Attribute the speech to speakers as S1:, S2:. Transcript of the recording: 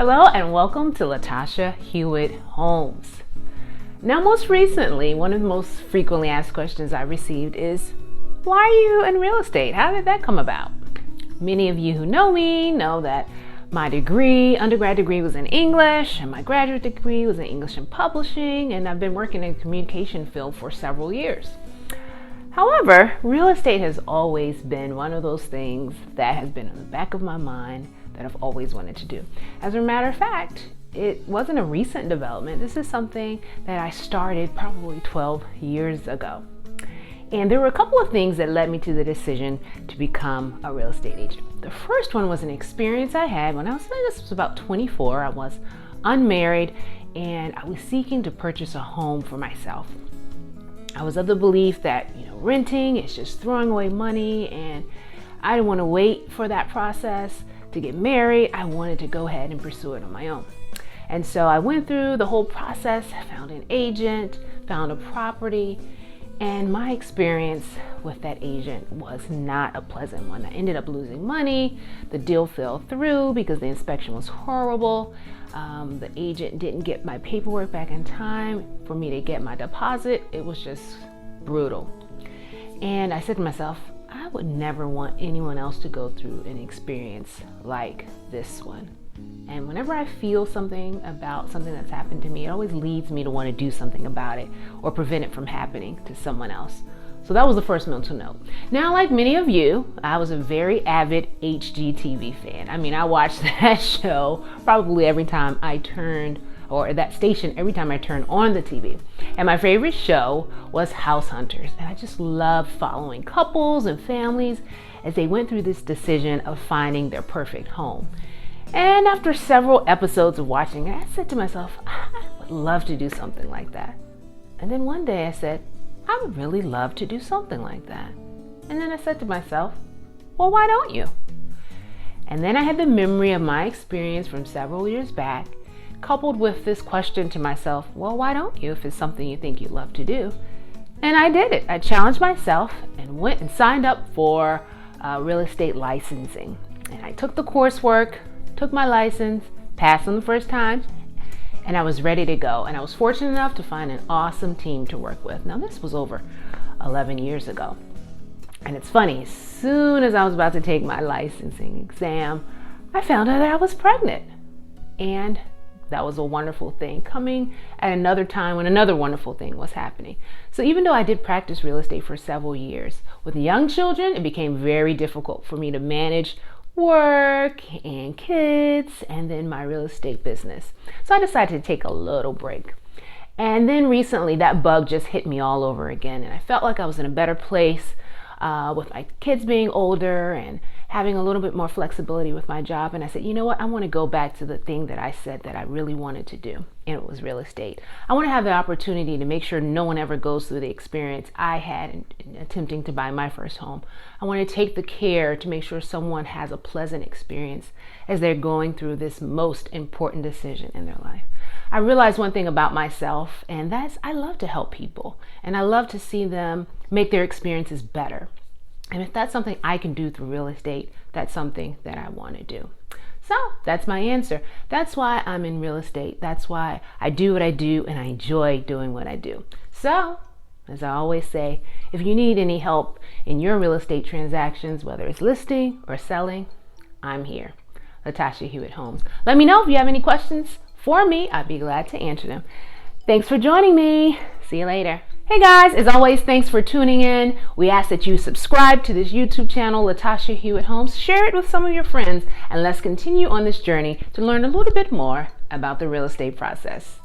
S1: Hello and welcome to Latasha Hewitt Homes. Now, most recently, one of the most frequently asked questions I received is, why are you in real estate? How did that come about? Many of you who know me know that my undergrad degree was in English, and my graduate degree was in English and publishing, and I've been working in the communication field for several years. However, real estate has always been one of those things that has been in the back of my mind that I've always wanted to do. As a matter of fact, it wasn't a recent development. This is something that I started probably 12 years ago. And there were a couple of things that led me to the decision to become a real estate agent. The first one was an experience I had when I was about 24. I was unmarried and I was seeking to purchase a home for myself. I was of the belief that, renting is just throwing away money, and I didn't want to wait for that process to get married. I wanted to go ahead and pursue it on my own. And so I went through the whole process, found an agent, found a property, and my experience with that agent was not a pleasant one. I ended up losing money. The deal fell through because the inspection was horrible. The agent didn't get my paperwork back in time for me to get my deposit. It was just brutal. And I said to myself, I would never want anyone else to go through an experience like this one. And whenever I feel something about something that's happened to me, it always leads me to want to do something about it or prevent it from happening to someone else. So that was the first mental note. Now, like many of you, I was a very avid HGTV fan. I watched that show probably every time I turned, or that station every time I turned on the TV. And my favorite show was House Hunters. And I just loved following couples and families as they went through this decision of finding their perfect home. And after several episodes of watching it, I said to myself, I would love to do something like that. And then one day I said, I would really love to do something like that. And then I said to myself, well, why don't you? And then I had the memory of my experience from several years back, coupled with this question to myself, well, why don't you if it's something you think you'd love to do? And I did it. I challenged myself and went and signed up for real estate licensing. And I took the coursework, took my license, passed on the first time, and I was ready to go. And I was fortunate enough to find an awesome team to work with. Now, this was over 11 years ago. And it's funny, as soon as I was about to take my licensing exam, I found out that I was pregnant. And that was a wonderful thing, coming at another time when another wonderful thing was happening. So even though I did practice real estate for several years, with young children, it became very difficult for me to manage work and kids and then my real estate business. So I decided to take a little break. And then recently that bug just hit me all over again, and I felt like I was in a better place with my kids being older and having a little bit more flexibility with my job. And I said, you know what, I want to go back to the thing that I said that I really wanted to do, and it was real estate. I want to have the opportunity to make sure no one ever goes through the experience I had in attempting to buy my first home. I want to take the care to make sure someone has a pleasant experience as they're going through this most important decision in their life. I realized one thing about myself, and that's I love to help people, and I love to see them make their experiences better. And if that's something I can do through real estate, that's something that I want to do. So that's my answer. That's why I'm in real estate. That's why I do what I do, and I enjoy doing what I do. So, as I always say, if you need any help in your real estate transactions, whether it's listing or selling, I'm here. Latasha Hewitt Homes. Let me know if you have any questions for me. I'd be glad to answer them. Thanks for joining me. See you later. Hey guys, as always, thanks for tuning in. We ask that you subscribe to this YouTube channel, Latasha Hewitt Homes. Share it with some of your friends, and let's continue on this journey to learn a little bit more about the real estate process.